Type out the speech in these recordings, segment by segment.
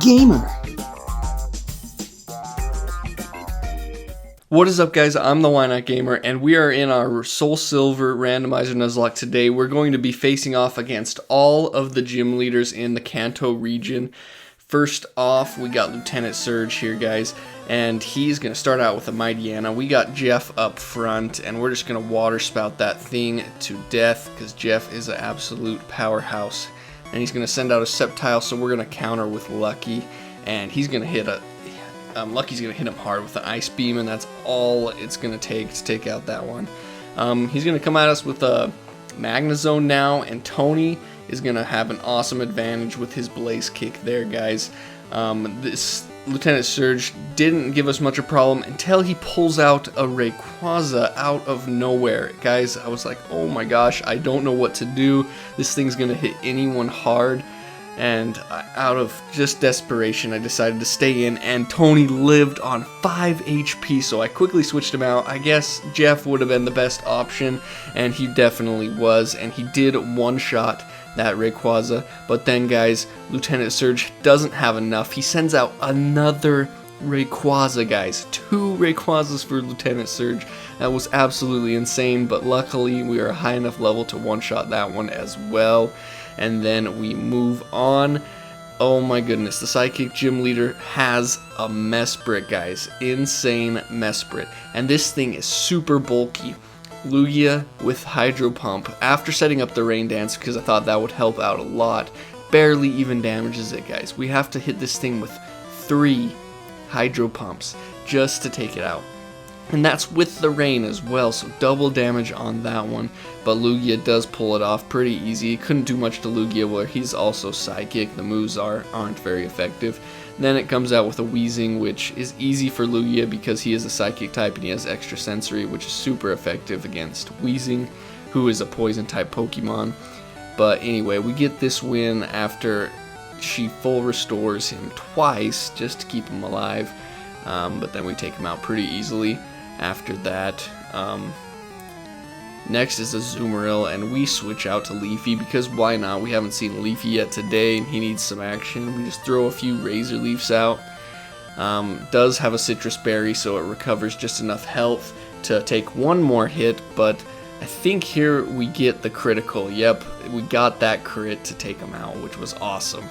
Gamer. What is up, guys? I'm the Wynaut Gamer, and we are in our Soul Silver Randomizer Nuzlocke today. We're going to be facing off against all of the gym leaders in the Kanto region. First off, we got Lieutenant Surge here, guys, and he's going to start out with a Mighty Anna. We got Jeff up front, and we're just going to water spout that thing to death, because Jeff is an absolute powerhouse. And he's going to send out a Sceptile, so we're going to counter with Lucky, and he's going to hit a... Lucky's going to hit him hard with an Ice Beam, and that's all it's going to take out that one. He's going to come at us with a Magnezone now, and Tony is going to have an awesome advantage with his Blaze Kick there, guys. This Lieutenant Surge didn't give us much of a problem until he pulls out a Rayquaza out of nowhere. Guys, I was like, oh my gosh, I don't know what to do. This thing's going to hit anyone hard. And out of just desperation, I decided to stay in, and Tony lived on 5 HP, so I quickly switched him out. I guess Jeff would have been the best option, and he definitely was, and he did one-shot that Rayquaza. But then, guys, Lieutenant Surge doesn't have enough. He sends out another Rayquaza, guys. 2 Rayquazas for Lieutenant Surge. That was absolutely insane, but luckily we are a high enough level to one-shot that one as well. And then we move on. Oh my goodness, the Psychic Gym Leader has a Mesprit, guys. Insane Mesprit. And this thing is super bulky. Lugia with Hydro Pump. After setting up the Rain Dance, because I thought that would help out a lot, barely even damages it, guys. We have to hit this thing with 3 Hydro Pumps just to take it out. And that's with the rain as well, so double damage on that one. But Lugia does pull it off pretty easy. Couldn't do much to Lugia where he's also Psychic. The moves aren't very effective. Then it comes out with a Weezing, which is easy for Lugia because he is a Psychic type and he has extra sensory, which is super effective against Weezing, who is a Poison type Pokemon. But anyway, we get this win after she full restores him twice just to keep him alive. But then we take him out pretty easily. After that, next is a Azumarill, and we switch out to Leafy because why not? We haven't seen Leafy yet today, and he needs some action. We just throw a few Razor Leafs out. Does have a Citrus Berry, so it recovers just enough health to take one more hit, but I think here we get the critical. Yep, we got that crit to take him out, which was awesome.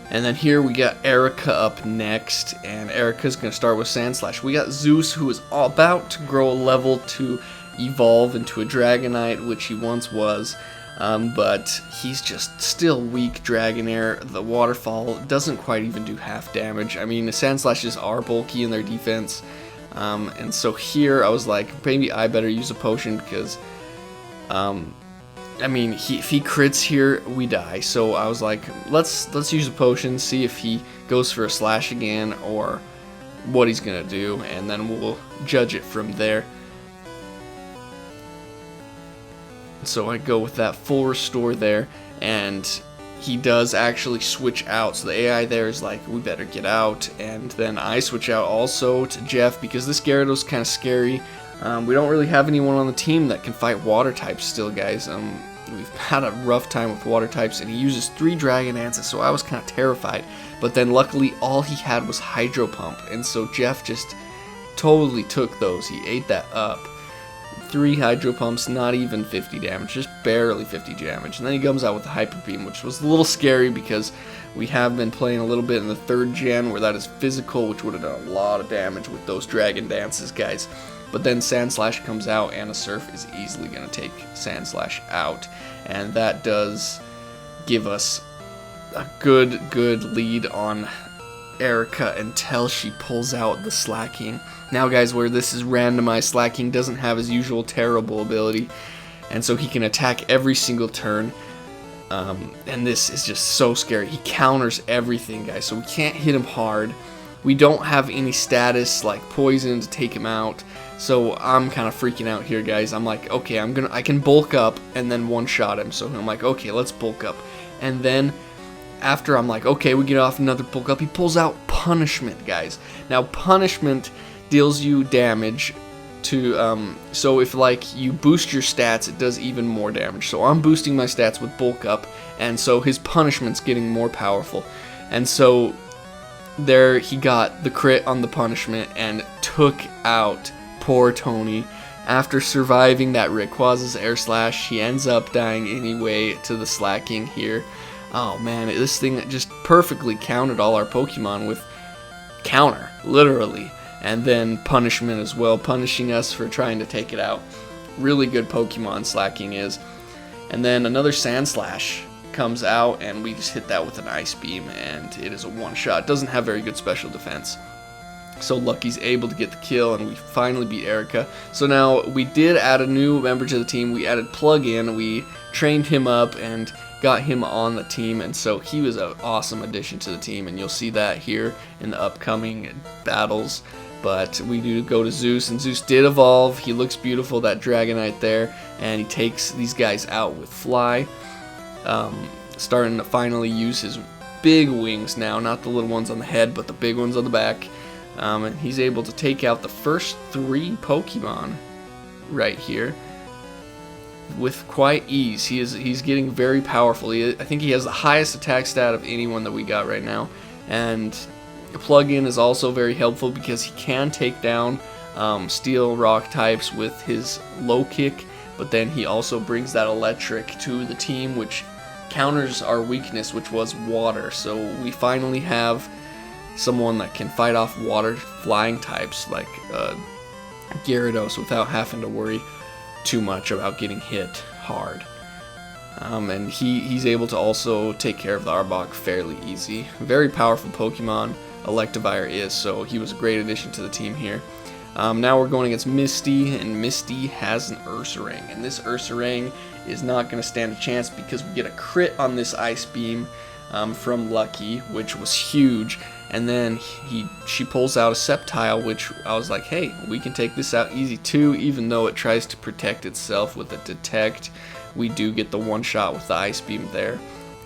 And then here we got Erika up next, and Erika's going to start with Sand Slash. We got Zeus, who is about to grow a level to evolve into a Dragonite, which he once was, but he's just still weak Dragonair. The Waterfall doesn't quite even do half damage. I mean, the Sand Slashes are bulky in their defense, and so here I was like, maybe I better use a potion because... I mean, if he crits here, we die. So I was like, let's use a potion, see if he goes for a slash again or what he's gonna do, and then we'll judge it from there. So I go with that full restore there, and he does actually switch out. So the AI there is like, we better get out, and then I switch out also to Jeff because this Gyarados kind of scary. We don't really have anyone on the team that can fight water types still, guys. We've had a rough time with water types, and he uses 3 Dragon Dances, so I was kind of terrified. But then luckily all he had was Hydro Pump, and so Jeff just totally took those. He ate that up. 3 Hydro Pumps, not even 50 damage, just barely 50 damage. And then he comes out with the Hyper Beam, which was a little scary because we have been playing a little bit in the 3rd gen where that is physical, which would have done a lot of damage with those Dragon Dances, guys. But then Sand Slash comes out, and a Surf is easily going to take Sand Slash out. And that does give us a good lead on Erika until she pulls out the Slacking. Now, guys, where this is randomized, Slacking doesn't have his usual terrible ability, and so he can attack every single turn. And this is just so scary. He counters everything, guys, so we can't hit him hard. We don't have any status like Poison to take him out. So I'm kind of freaking out here, guys. I'm like, okay, I can bulk up and then one-shot him. So I'm like, okay, let's bulk up. And then after I'm like, okay, we get off another bulk up, he pulls out Punishment, guys. Now, Punishment deals you damage to, so if like you boost your stats, it does even more damage. So I'm boosting my stats with bulk up, and so his Punishment's getting more powerful. And so there he got the crit on the punishment and took out poor Tony. After surviving that Rayquaza's air slash, he ends up dying anyway to the slacking here. Oh man, this thing just perfectly countered all our Pokemon with counter, literally. And then punishment as well, punishing us for trying to take it out. Really good Pokemon slacking is. And then another Sand Slash comes out, and we just hit that with an Ice Beam, and it is a one-shot. Doesn't have very good special defense. So Lucky's able to get the kill, and we finally beat Erika. So now we did add a new member to the team. We added Plug-in. We trained him up and got him on the team, and so he was an awesome addition to the team, and you'll see that here in the upcoming battles. But we do go to Zeus, and Zeus did evolve. He looks beautiful, that Dragonite there, and he takes these guys out with Fly. Starting to finally use his big wings now, not the little ones on the head, but the big ones on the back. And he's able to take out the first 3 Pokemon right here with quite ease. He's getting very powerful. I think he has the highest attack stat of anyone that we got right now. And Plug-in is also very helpful because he can take down steel rock types with his low kick, but then he also brings that electric to the team, which counters our weakness, which was water. So we finally have someone that can fight off water flying types like Gyarados without having to worry too much about getting hit hard. And he's able to also take care of the Arbok fairly easy. Very powerful Pokemon, Electivire is, so he was a great addition to the team here. Now we're going against Misty, and Misty has an Ursaring, and this Ursaring is not going to stand a chance because we get a crit on this Ice Beam from Lucky, which was huge, and then she pulls out a Sceptile, which I was like, hey, we can take this out easy too, even though it tries to protect itself with a Detect. We do get the one shot with the Ice Beam there.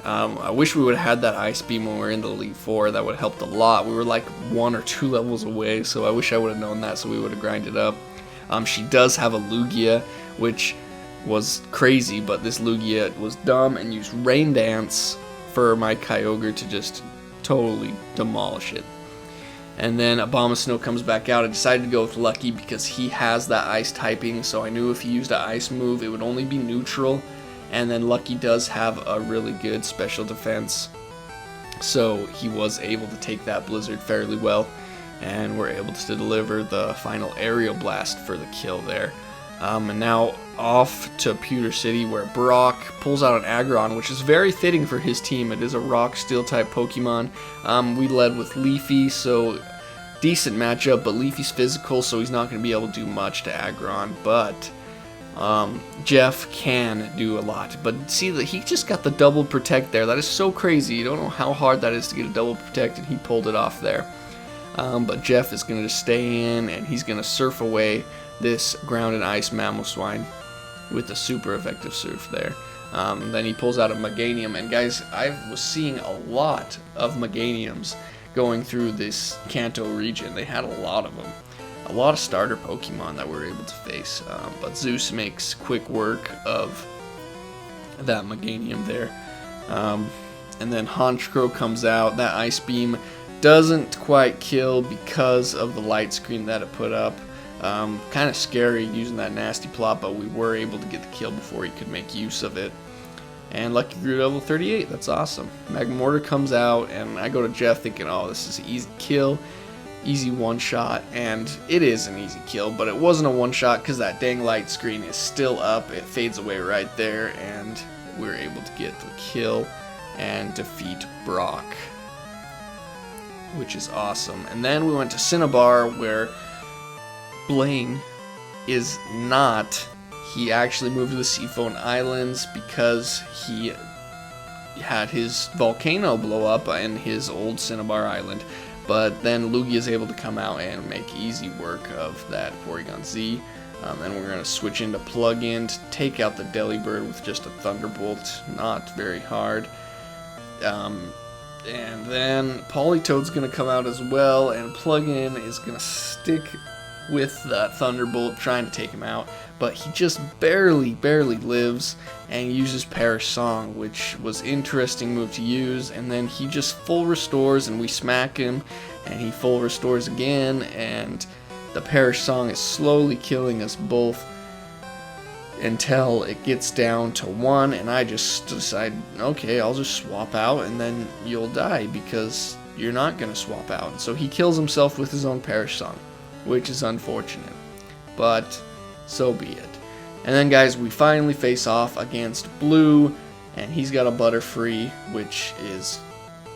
I wish we would have had that Ice Beam when we were in the Elite Four. That would have helped a lot. We were like 1 or 2 levels away, so I wish I would have known that, so we would have grinded up. She does have a Lugia, which was crazy, but this Lugia was dumb and used Rain Dance for my Kyogre to just totally demolish it. And then Abomasnow comes back out. I decided to go with Lucky because he has that ice typing, so I knew if he used an ice move, it would only be neutral. And then Lucky does have a really good special defense, so he was able to take that Blizzard fairly well, and we're able to deliver the final Aerial Blast for the kill there. And now off to Pewter City, where Brock pulls out an Aggron, which is very fitting for his team. It is a Rock Steel type Pokemon. We led with Leafy, so decent matchup, but Leafy's physical, so he's not going to be able to do much to Aggron, but Jeff can do a lot. But see that he just got the double protect there. That is so crazy. You don't know how hard that is to get a double protect, and he pulled it off there. But Jeff is going to just stay in, and he's going to surf away this ground and ice Mamoswine with a super effective surf there. Then he pulls out a Meganium, and guys, I was seeing a lot of Meganiums going through this Kanto region. They had a lot of them. A lot of starter Pokemon that we're able to face, but Zeus makes quick work of that Meganium there. And then Honchkrow comes out. That Ice Beam doesn't quite kill because of the light screen that it put up. Kind of scary using that nasty plot, but we were able to get the kill before he could make use of it. And Lucky grew to level 38. That's awesome. Magmortar comes out, and I go to Jeff thinking, oh, this is an easy kill. Easy one shot, and it is an easy kill, but it wasn't a one shot because that dang light screen is still up. It fades away right there, and we're able to get the kill and defeat Brock, which is awesome. And then we went to Cinnabar, where Blaine is not. He actually moved to the Seafoam Islands because he had his volcano blow up in his old Cinnabar Island. But then Lugia is able to come out and make easy work of that Porygon Z. And we're going to switch into Plug-in to take out the Delibird with just a Thunderbolt. Not very hard. And then Politoed's going to come out as well. And Plug-in is going to stick with the Thunderbolt, trying to take him out, but he just barely lives, and he uses Perish Song, which was interesting move to use, and then he just full restores, and we smack him, and he full restores again, and the Perish Song is slowly killing us both until it gets down to 1, and I just decide, okay, I'll just swap out, and then you'll die, because you're not going to swap out. So he kills himself with his own Perish Song, which is unfortunate, but so be it. And then, guys, we finally face off against Blue, and he's got a Butterfree, which is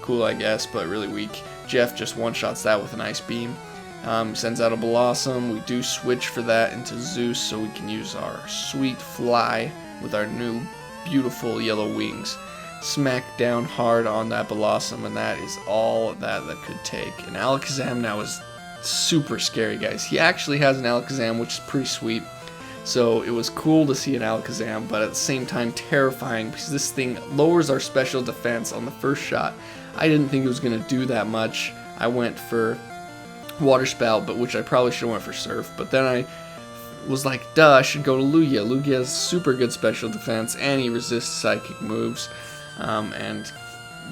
cool, I guess, but really weak. Jeff just one-shots that with an Ice Beam. Sends out a Blossom. We do switch for that into Zeus, so we can use our sweet Fly with our new beautiful yellow wings. Smack down hard on that Blossom, and that is all that could take. And Alakazam now is super scary, guys. He actually has an Alakazam, which is pretty sweet. So it was cool to see an Alakazam, but at the same time terrifying, because this thing lowers our special defense on the first shot. I didn't think it was going to do that much. I went for Water Spout, but which I probably should have went for Surf, but then I was like, duh, I should go to Lugia. Lugia has super good special defense, and he resists psychic moves, and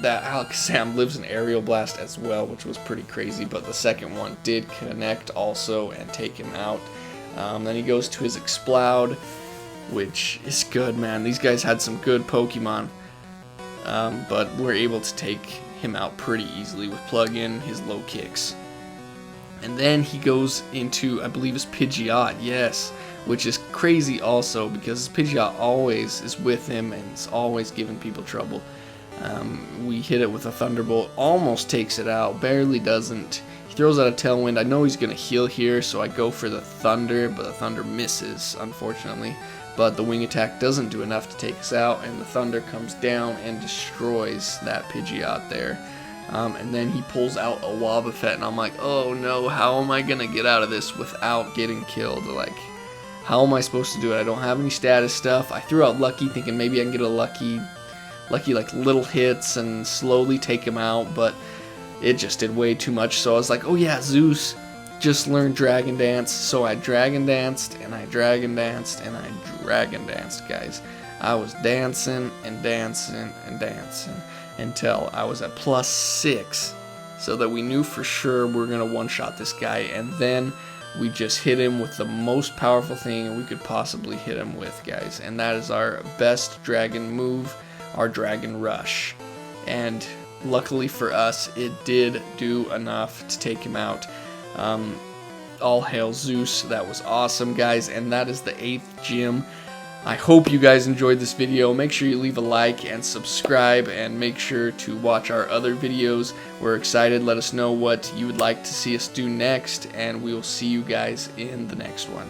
that Alakazam lives in Aerial Blast as well, which was pretty crazy, but the second one did connect also and take him out. Then he goes to his Exploud, which is good, man. These guys had some good Pokemon, but we're able to take him out pretty easily with Plug-in, his low kicks. And then he goes into, I believe it's Pidgeot, yes, which is crazy also, because Pidgeot always is with him and is always giving people trouble. We hit it with a Thunderbolt, almost takes it out, barely doesn't. He throws out a Tailwind. I know he's going to heal here, so I go for the Thunder, but the Thunder misses, unfortunately. But the Wing Attack doesn't do enough to take us out, and the Thunder comes down and destroys that Pidgeot there. And then he pulls out a Wobbuffet, and I'm like, oh no, how am I going to get out of this without getting killed? Like, how am I supposed to do it? I don't have any status stuff. I threw out Lucky, thinking maybe I can get a lucky like little hits and slowly take him out, but it just did way too much. So I was like, oh yeah, Zeus just learned Dragon Dance. So I Dragon Danced, and I Dragon Danced, and I Dragon Danced, guys. I was dancing and dancing and dancing until I was at +6, so that we knew for sure we were going to one-shot this guy, and then we just hit him with the most powerful thing we could possibly hit him with, guys, and that is our best dragon move, our Dragon Rush. And luckily for us, it did do enough to take him out. All hail Zeus. That was awesome, guys, and that is the 8th gym. I hope you guys enjoyed this video. Make sure you leave a like and subscribe, and make sure to watch our other videos. We're excited. Let us know what you would like to see us do next, and we will see you guys in the next one.